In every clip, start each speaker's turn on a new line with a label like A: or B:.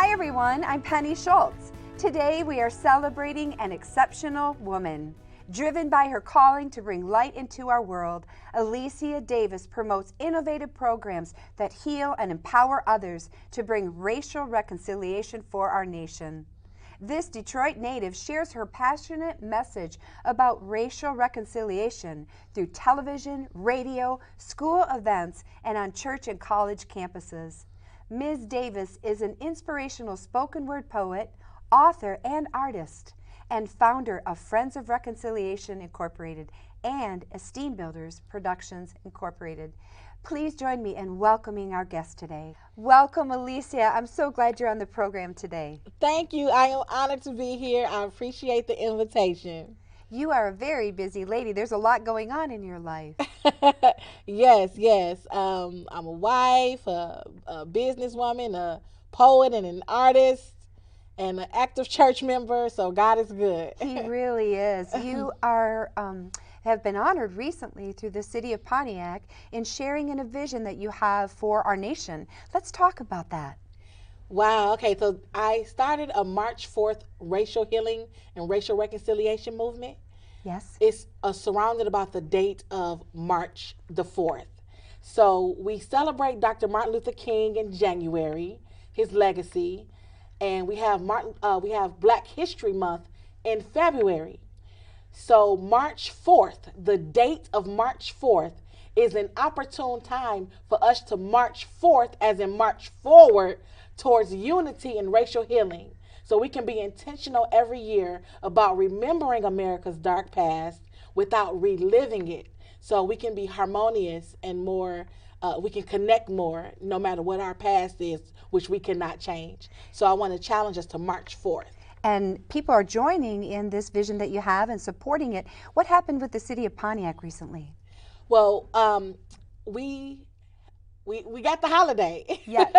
A: Hi everyone, I'm Penny Shults. Today we are celebrating an exceptional woman. Driven by her calling to bring light into our world, Alicea Davis promotes innovative programs that heal and empower others to bring racial reconciliation for our nation. This Detroit native shares her passionate message about racial reconciliation through television, radio, school events, and on church and college campuses. Ms. Davis is an inspirational spoken word poet, author, and artist, and founder of Friends of Reconciliation Incorporated and Esteem Builders Productions Incorporated. Please join me in welcoming our guest today. Welcome, Alicea. I'm so glad you're on the program today.
B: Thank you. I am honored to be here. I appreciate the invitation.
A: You are a very busy lady. There's a lot going on in your life.
B: Yes. I'm a wife, a businesswoman, a poet, and an artist, and an active church member. So God is good.
A: He really is. You are have been honored recently through the city of Pontiac in sharing in a vision that you have for our nation. Let's talk about that.
B: Wow. Okay. So I started a March 4th racial healing and racial reconciliation movement.
A: Yes.
B: It's surrounded about the date of March the 4th. So we celebrate Dr. Martin Luther King in January, his legacy, and we have Black History Month in February. So March 4th, the date of March 4th, is an opportune time for us to march forth, as in march forward, towards unity and racial healing. So we can be intentional every year about remembering America's dark past without reliving it. So we can be harmonious and more, we can connect more no matter what our past is, which we cannot change. So I want to challenge us to March 4th.
A: And people are joining in this vision that you have and supporting it. What happened with the city of Pontiac recently?
B: Well, we got the holiday.
A: Yes,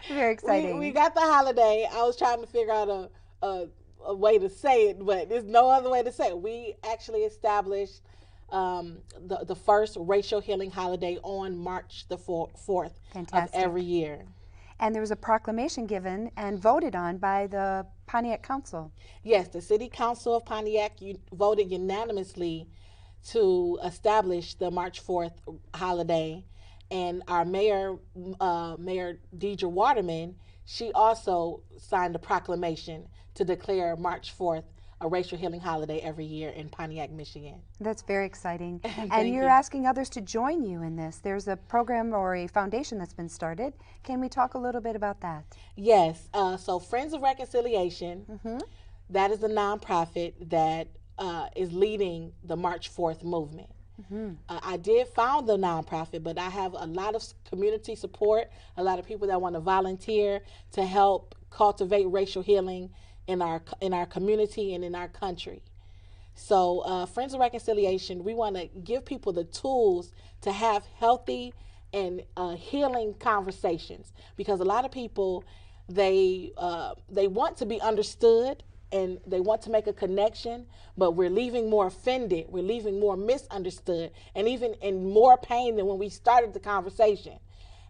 A: very exciting.
B: We got the holiday. I was trying to figure out a way to say it, but there's no other way to say it. We actually established the first racial healing holiday on March the 4th of every year.
A: And there was a proclamation given and voted on by the Pontiac Council.
B: Yes, the City Council of Pontiac voted unanimously to establish the March 4th holiday. And our mayor, Mayor Deidre Waterman, she also signed a proclamation to declare March 4th a racial healing holiday every year in Pontiac, Michigan.
A: That's very exciting. And you're asking others to join you in this. There's a program or a foundation that's been started. Can we talk a little bit about that?
B: Yes. So Friends of Reconciliation, that is a nonprofit that is leading the March 4th movement. I did found the nonprofit, but I have a lot of community support, a lot of people that want to volunteer to help cultivate racial healing in our community and in our country. So Friends of Reconciliation, we want to give people the tools to have healthy and healing conversations, because a lot of people, they want to be understood and they want to make a connection, but we're leaving more offended, we're leaving more misunderstood, and even in more pain than when we started the conversation.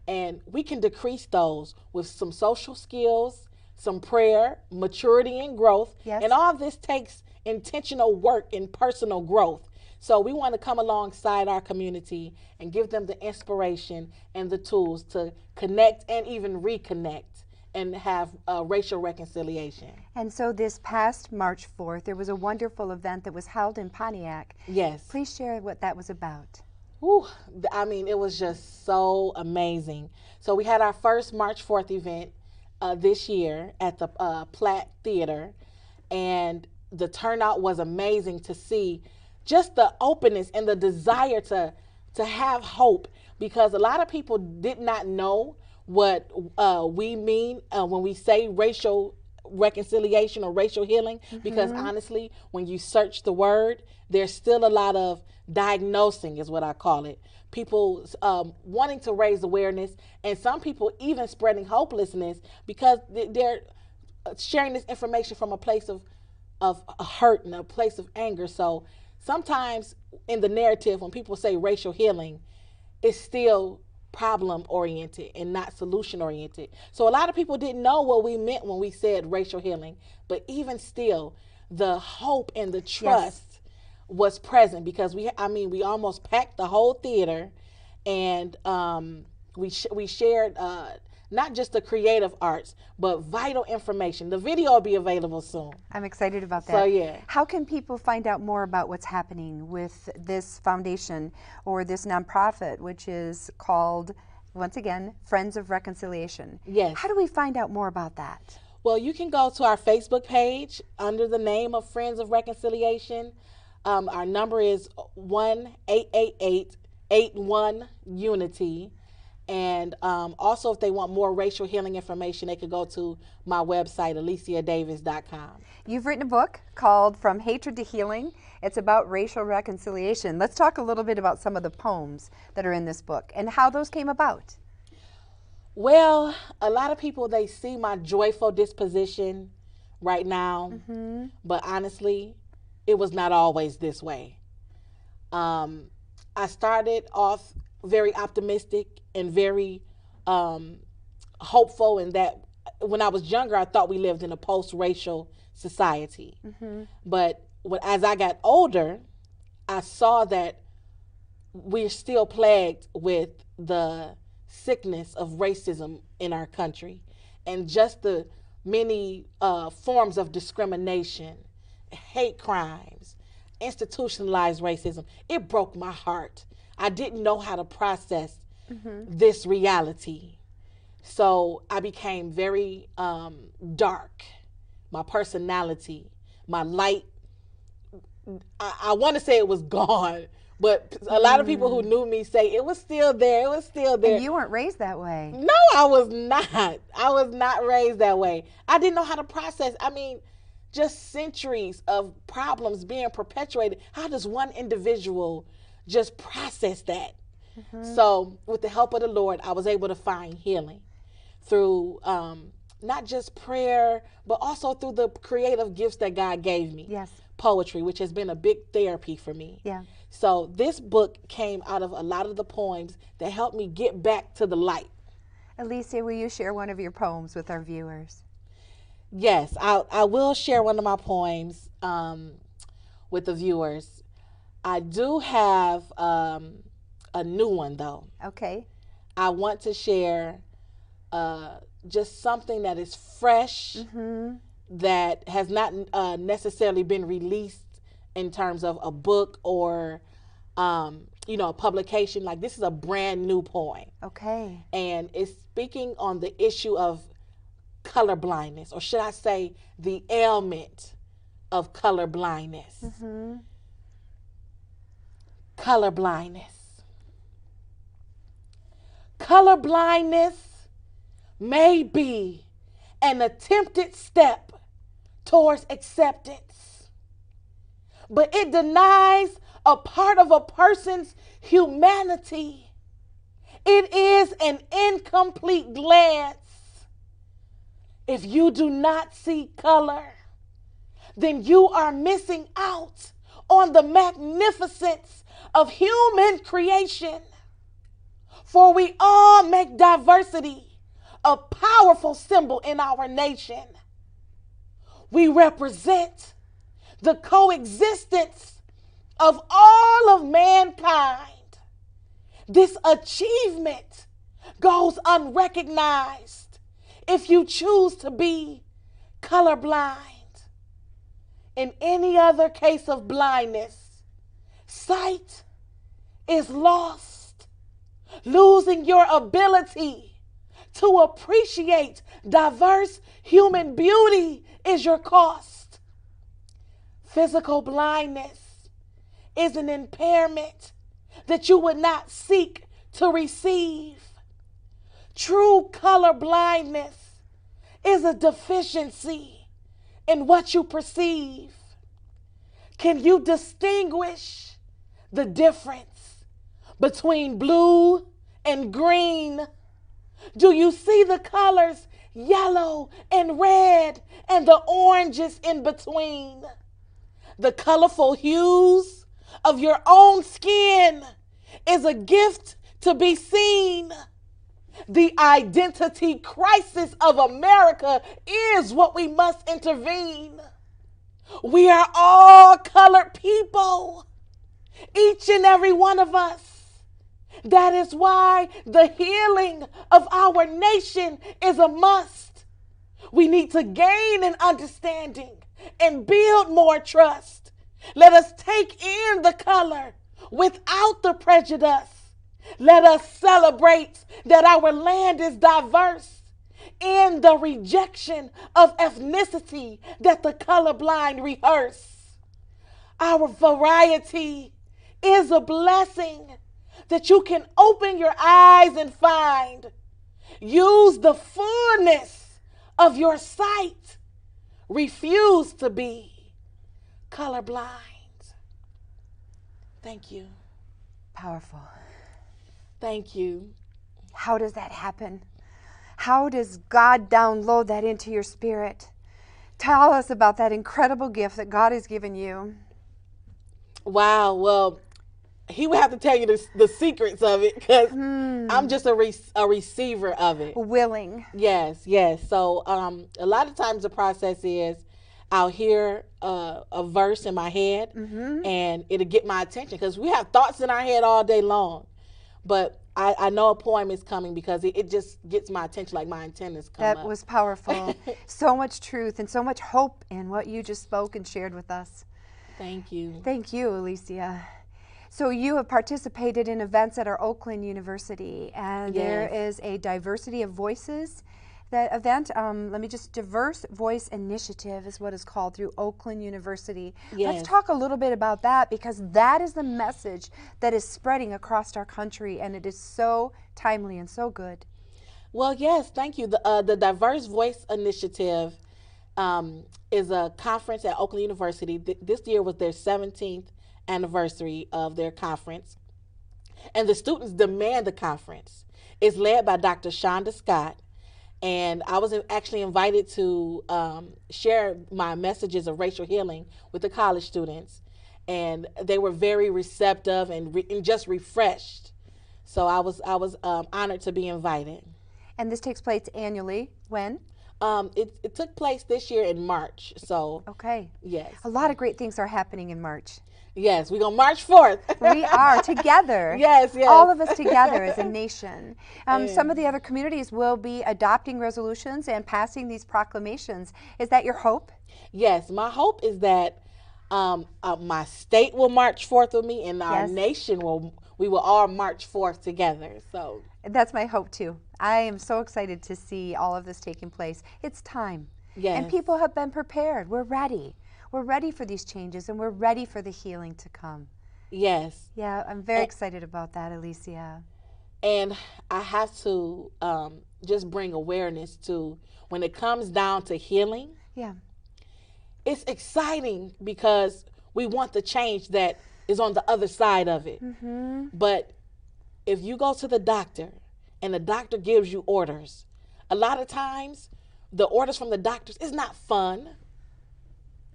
B: And we can decrease those with some social skills, some prayer, maturity, and growth.
A: Yes.
B: And all this takes intentional work and personal growth. So we want to come alongside our community and give them the inspiration and the tools to connect and even reconnect and have racial reconciliation.
A: And so this past March 4th, there was a wonderful event that was held in Pontiac.
B: Yes.
A: Please share what that was about.
B: Ooh, I mean, it was just so amazing. So we had our first March 4th event this year at the Platt Theater, and the turnout was amazing to see, just the openness and the desire to have hope, because a lot of people did not know what we mean when we say racial reconciliation or racial healing, because honestly, when you search the word, there's still a lot of diagnosing, is what I call it. People wanting to raise awareness, and some people even spreading hopelessness because they're sharing this information from a place of hurt and a place of anger. So sometimes in the narrative, when people say racial healing, it's still problem oriented and not solution oriented. So a lot of people didn't know what we meant when we said racial healing, but even still, the hope and the trust was present, because we almost packed the whole theater, and we shared not just the creative arts, but vital information. The video will be available soon.
A: I'm excited about that.
B: So yeah.
A: How can people find out more about what's happening with this foundation or this nonprofit, which is called, once again, Friends of Reconciliation?
B: Yes.
A: How do we find out more about that?
B: Well, you can go to our Facebook page under the name of Friends of Reconciliation. Our number is 1-888-81-UNITY. And also, if they want more racial healing information, they could go to my website, AliceaDavis.com.
A: You've written a book called From Hatred to Healing. It's about racial reconciliation. Let's talk a little bit about some of the poems that are in this book and how those came about.
B: Well, a lot of people, they see my joyful disposition right now, but honestly, it was not always this way. I started off very optimistic and very hopeful, in that when I was younger, I thought we lived in a post-racial society. But as I got older, I saw that we're still plagued with the sickness of racism in our country, and just the many forms of discrimination, hate crimes, institutionalized racism. It broke my heart. I didn't know how to process this reality. So I became very dark. My personality, my light, I want to say it was gone, but a lot of people who knew me say it was still there. It was still there.
A: And you weren't raised that way.
B: No, I was not. I was not raised that way. I didn't know how to process. I mean, just centuries of problems being perpetuated. How does one individual just process that? So with the help of the Lord, I was able to find healing through not just prayer, but also through the creative gifts that God gave me.
A: Yes.
B: Poetry, which has been a big therapy for me.
A: Yeah.
B: So this book came out of a lot of the poems that helped me get back to the light.
A: Alicea, will you share one of your poems with our viewers?
B: Yes, I will share one of my poems with the viewers. I do have a new one, though.
A: Okay.
B: I want to share just something that is fresh, that has not necessarily been released in terms of a book or, a publication. Like, this is a brand new poem.
A: Okay.
B: And it's speaking on the issue of color blindness, or should I say the ailment of color blindness. Color blindness. Color blindness may be an attempted step towards acceptance, but it denies a part of a person's humanity. It is an incomplete glance. If you do not see color, then you are missing out on the magnificence of human creation. For we all make diversity a powerful symbol in our nation. We represent the coexistence of all of mankind. This achievement goes unrecognized if you choose to be colorblind. In any other case of blindness, sight is lost. Losing your ability to appreciate diverse human beauty is your cost. Physical blindness is an impairment that you would not seek to receive. True color blindness is a deficiency in what you perceive. Can you distinguish the difference between blue and green? Do you see the colors yellow and red and the oranges in between? The colorful hues of your own skin is a gift to be seen. The identity crisis of America is what we must intervene. We are all colored people, each and every one of us. That is why the healing of our nation is a must. We need to gain an understanding and build more trust. Let us take in the color without the prejudice. Let us celebrate that our land is diverse in the rejection of ethnicity that the colorblind rehearse. Our variety is a blessing that you can open your eyes and find. Use the fullness of your sight. Refuse to be colorblind. Thank you.
A: Powerful.
B: Thank you.
A: How does that happen? How does God download that into your spirit? Tell us about that incredible gift that God has given you.
B: Wow. Well, he would have to tell you the secrets of it because I'm just a receiver of it.
A: Willing.
B: Yes, yes. So a lot of times the process is I'll hear a verse in my head and it'll get my attention because we have thoughts in our head all day long. But I know a poem is coming because it just gets my attention, like my antennas come up.
A: That was powerful. So much truth and so much hope in what you just spoke and shared with us.
B: Thank you.
A: Thank you, Alicea. So you have participated in events at our Oakland University, and there is a diversity of voices. That event, Diverse Voice Initiative is what it's called through Oakland University.
B: Yes.
A: Let's talk a little bit about that because that is the message that is spreading across our country, and it is so timely and so good.
B: Well, yes, thank you. The Diverse Voice Initiative is a conference at Oakland University. This year was their 17th anniversary of their conference, and the students demand the conference. It's led by Dr. Shonda Scott. And I was actually invited to share my messages of racial healing with the college students. And they were very receptive and just refreshed. So I was honored to be invited.
A: And this takes place annually. When?
B: It took place this year in March. So
A: okay.
B: Yes.
A: A lot of great things are happening in March.
B: Yes, we're going to March 4th.
A: We are together.
B: Yes, yes.
A: All of us together as a nation. Some of the other communities will be adopting resolutions and passing these proclamations. Is that your hope?
B: Yes, my hope is that my state will march forth with me and our nation we will all march forth together. So
A: that's my hope too. I am so excited to see all of this taking place. It's time.
B: Yes.
A: And people have been prepared. We're ready. We're ready for these changes, and we're ready for the healing to come.
B: Yes.
A: Yeah, I'm very excited about that, Alicea.
B: And I have to just bring awareness to when it comes down to healing.
A: Yeah.
B: It's exciting because we want the change that is on the other side of it.
A: Mm-hmm.
B: But if you go to the doctor and the doctor gives you orders, a lot of times the orders from the doctors is not fun,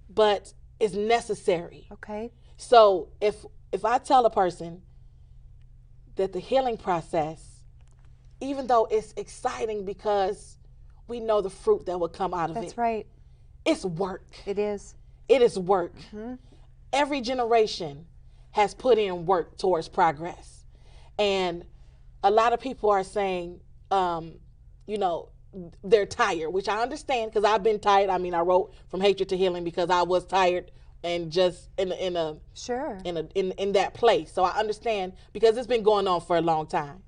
B: but it's necessary.
A: Okay.
B: So if I tell a person that the healing process, even though it's exciting because we know the fruit that will come out of it.
A: That's right.
B: It's work.
A: It is.
B: It is work.
A: Mm-hmm.
B: Every generation has put in work towards progress. And a lot of people are saying, they're tired, which I understand because I've been tired. I mean, I wrote From Hatred to Healing because I was tired and just in that place. So I understand because it's been going on for a long time.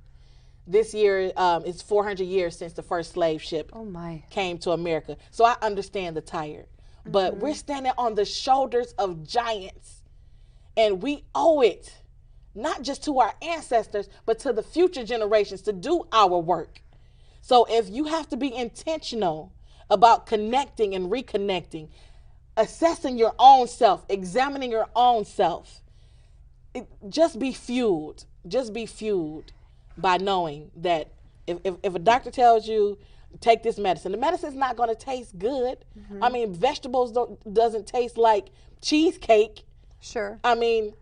B: This year is 400 years since the first slave ship came to America. So I understand the tired. But we're standing on the shoulders of giants. And we owe it, not just to our ancestors, but to the future generations to do our work. So if you have to be intentional about connecting and reconnecting, assessing your own self, examining your own self, just be fueled. Just be fueled by knowing that if a doctor tells you, take this medicine, the medicine's not going to taste good. Mm-hmm. I mean, vegetables doesn't taste like cheesecake.
A: Sure.
B: I mean,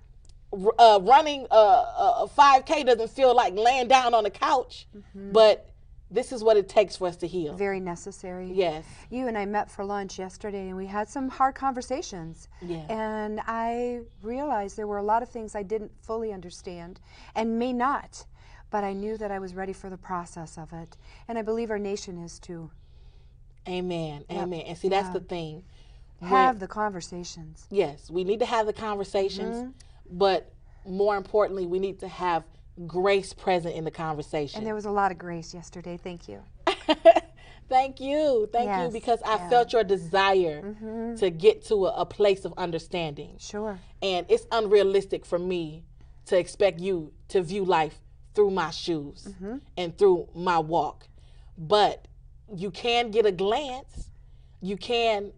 B: running a 5K doesn't feel like laying down on the couch, but this is what it takes for us to heal.
A: Very necessary.
B: Yes.
A: You and I met for lunch yesterday, and we had some hard conversations.
B: Yeah.
A: And I realized there were a lot of things I didn't fully understand and may not, but I knew that I was ready for the process of it. And I believe our nation is too.
B: Amen.
A: Yep.
B: Amen. And see, that's the thing.
A: Have the conversations.
B: Yes, we need to have the conversations, but more importantly, we need to have grace present in the conversation.
A: And there was a lot of grace yesterday. Thank you.
B: Thank you. Thank you, because I felt your desire to get to a place of understanding.
A: Sure.
B: And it's unrealistic for me to expect you to view life through my shoes and through my walk. But you can get a glance. You can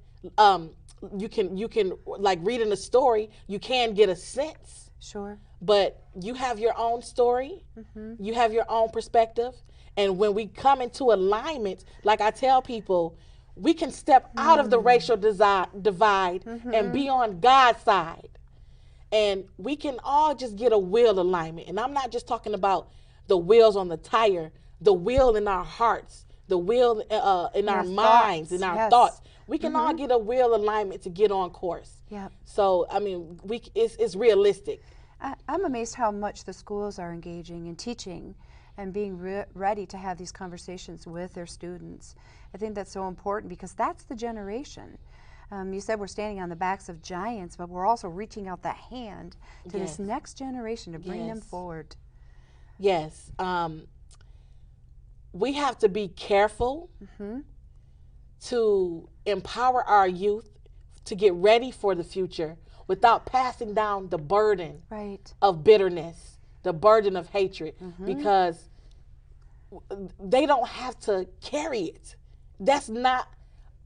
B: like reading a story, you can get a sense.
A: Sure.
B: But you have your own story. You have your own perspective. And when we come into alignment, like I tell people, we can step out of the racial divide and be on God's side. And we can all just get a will alignment. And I'm not just talking about the wheels on the tire, the wheel in our hearts, the wheel in our minds, in our thoughts. We can all get a will alignment to get on course.
A: Yep.
B: So, I mean, it's realistic.
A: I'm amazed how much the schools are engaging and teaching and being ready to have these conversations with their students. I think that's so important because that's the generation. You said we're standing on the backs of giants, but we're also reaching out the hand to this next generation to bring them forward.
B: Yes. We have to be careful to empower our youth to get ready for the future without passing down the burden of bitterness, the burden of hatred, because they don't have to carry it. That's not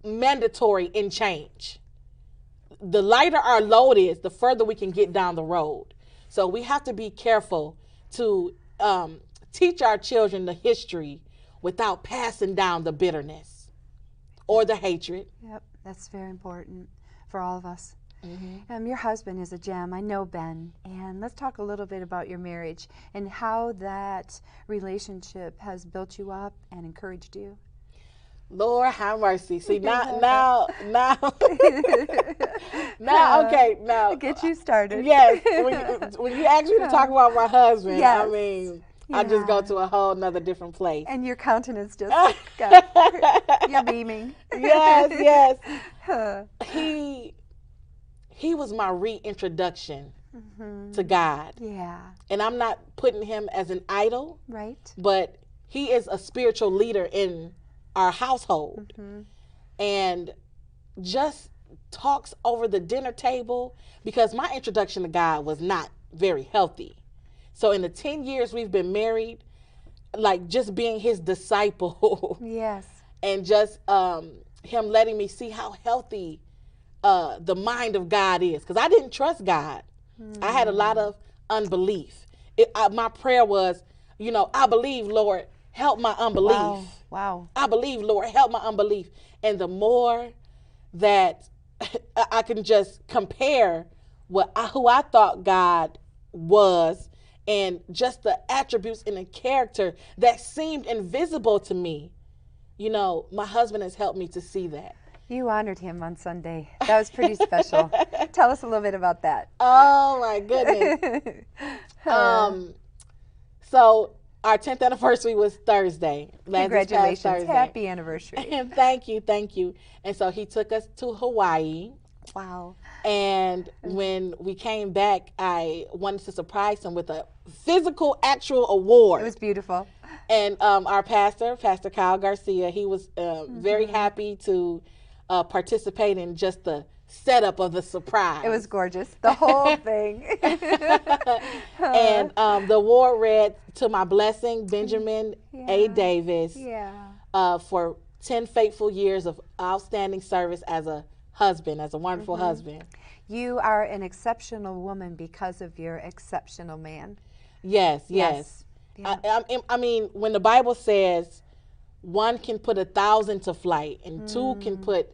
B: mandatory in change. The lighter our load is, the further we can get down the road. So we have to be careful to teach our children the history without passing down the bitterness or the hatred.
A: Yep, that's very important for all of us. Your husband is a gem. I know Ben. And let's talk a little bit about your marriage and how that relationship has built you up and encouraged you.
B: Lord have mercy. See, now, okay, now.
A: Get you started.
B: Yes, when you ask me to talk about my husband, I mean, I just go to a whole nother different place.
A: And your countenance just you're beaming.
B: Yes. He was my reintroduction to God.
A: Yeah.
B: And I'm not putting him as an idol.
A: Right.
B: But he is a spiritual leader in our household. And just talks over the dinner table, because my introduction to God was not very healthy. So in the 10 years we've been married, like just being his disciple.
A: Yes.
B: And just him letting me see how healthy the mind of God is. Because I didn't trust God. I had a lot of unbelief. My prayer was, I believe, Lord, help my unbelief.
A: Wow.
B: I believe, Lord, help my unbelief. And the more that I can just compare who I thought God was and just the attributes and the character that seemed invisible to me, my husband has helped me to see that.
A: You honored him on Sunday. That was pretty special. Tell us a little bit about that.
B: Oh, my goodness. So our 10th anniversary was Thursday.
A: Congratulations.
B: Thursday.
A: Happy anniversary.
B: And thank you. And so he took us to Hawaii.
A: Wow. And
B: when we came back, I wanted to surprise him with a physical, actual award.
A: It was beautiful.
B: And our Pastor Kyle Garcia, he was very happy to participate in just the setup of the surprise.
A: It was gorgeous, the whole thing.
B: And the award read, "To my blessing, Benjamin A. Davis, for 10 faithful years of outstanding service as a husband, as a wonderful husband."
A: You are an exceptional woman because of your exceptional man.
B: Yes. Yeah. I mean, when the Bible says one can put 1,000 to flight and two can put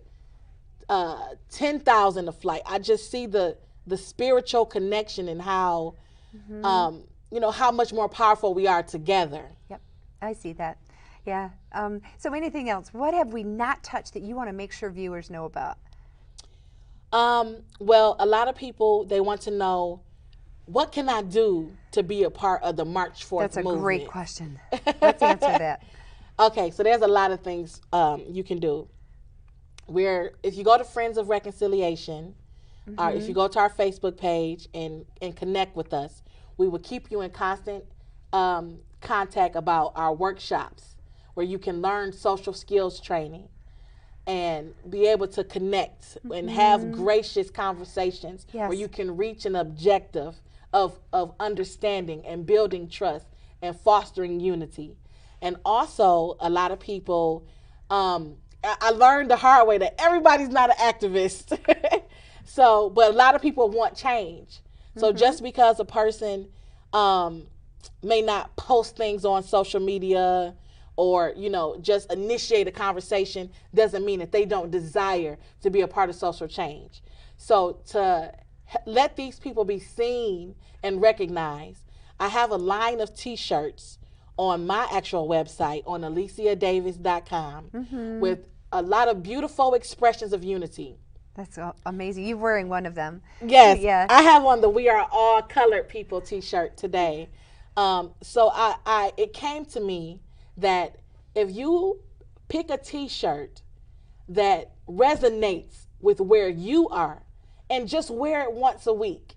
B: 10,000 to flight, I just see the spiritual connection and how you know, how much more powerful we are together.
A: Yep, I see that. Yeah. So anything else? What have we not touched that you want to make sure viewers know about?
B: Well, a lot of people, they want to know, what can I do to be a part of the March 4th movement?
A: That's a great question. Let's answer that.
B: Okay, so there's a lot of things you can do. If you go to Friends of Reconciliation, or if you go to our Facebook page and connect with us, we will keep you in constant contact about our workshops where you can learn social skills training and be able to connect and have gracious conversations where you can reach an objective of understanding and building trust and fostering unity. And also, a lot of people, I learned the hard way that everybody's not an activist. But a lot of people want change. So just because a person may not post things on social media or, you know, just initiate a conversation doesn't mean that they don't desire to be a part of social change. So to let these people be seen and recognized, I have a line of t-shirts on my actual website on AliciaDavis.com with a lot of beautiful expressions of unity.
A: That's amazing. You're wearing one of them.
B: Yes,
A: Yeah.
B: I have on the "We Are All Colored People" t-shirt today. So it came to me that if you pick a t-shirt that resonates with where you are and just wear it once a week,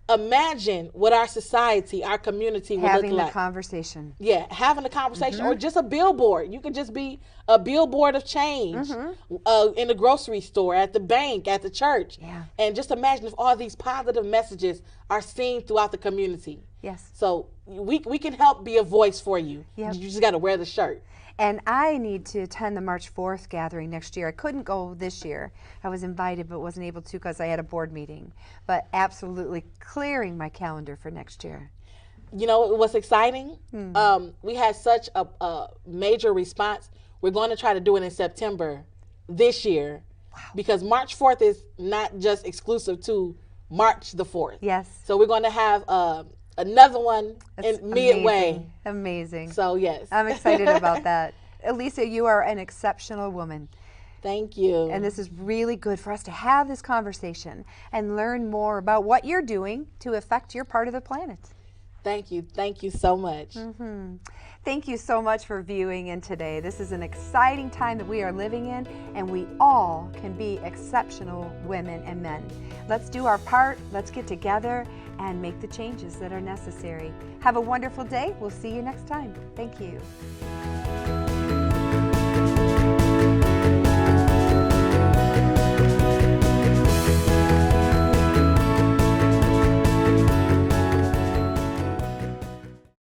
B: imagine what our society, our community would look like.
A: Having the conversation.
B: Yeah, having a conversation or just a billboard. You could just be a billboard of change in the grocery store, at the bank, at the church.
A: Yeah.
B: And just imagine if all these positive messages are seen throughout the community.
A: Yes.
B: So we can help be a voice for you.
A: Yep.
B: You just got to wear the shirt.
A: And I need to attend the March 4th gathering next year. I couldn't go this year. I was invited but wasn't able to because I had a board meeting. But absolutely clearing my calendar for next year.
B: You know what's exciting? We had such a major response. We're going to try to do it in September this year because March 4th is not just exclusive to March the 4th.
A: Yes.
B: So we're going to have another one midway.
A: Amazing.
B: So yes.
A: I'm excited about that. Alicea, you are an exceptional woman.
B: Thank you.
A: And this is really good for us to have this conversation and learn more about what you're doing to affect your part of the planet.
B: Thank you. Thank you so much.
A: Thank you so much for viewing in today. This is an exciting time that we are living in, and we all can be exceptional women and men. Let's do our part. Let's get together and make the changes that are necessary. Have a wonderful day. We'll see you next time. Thank you.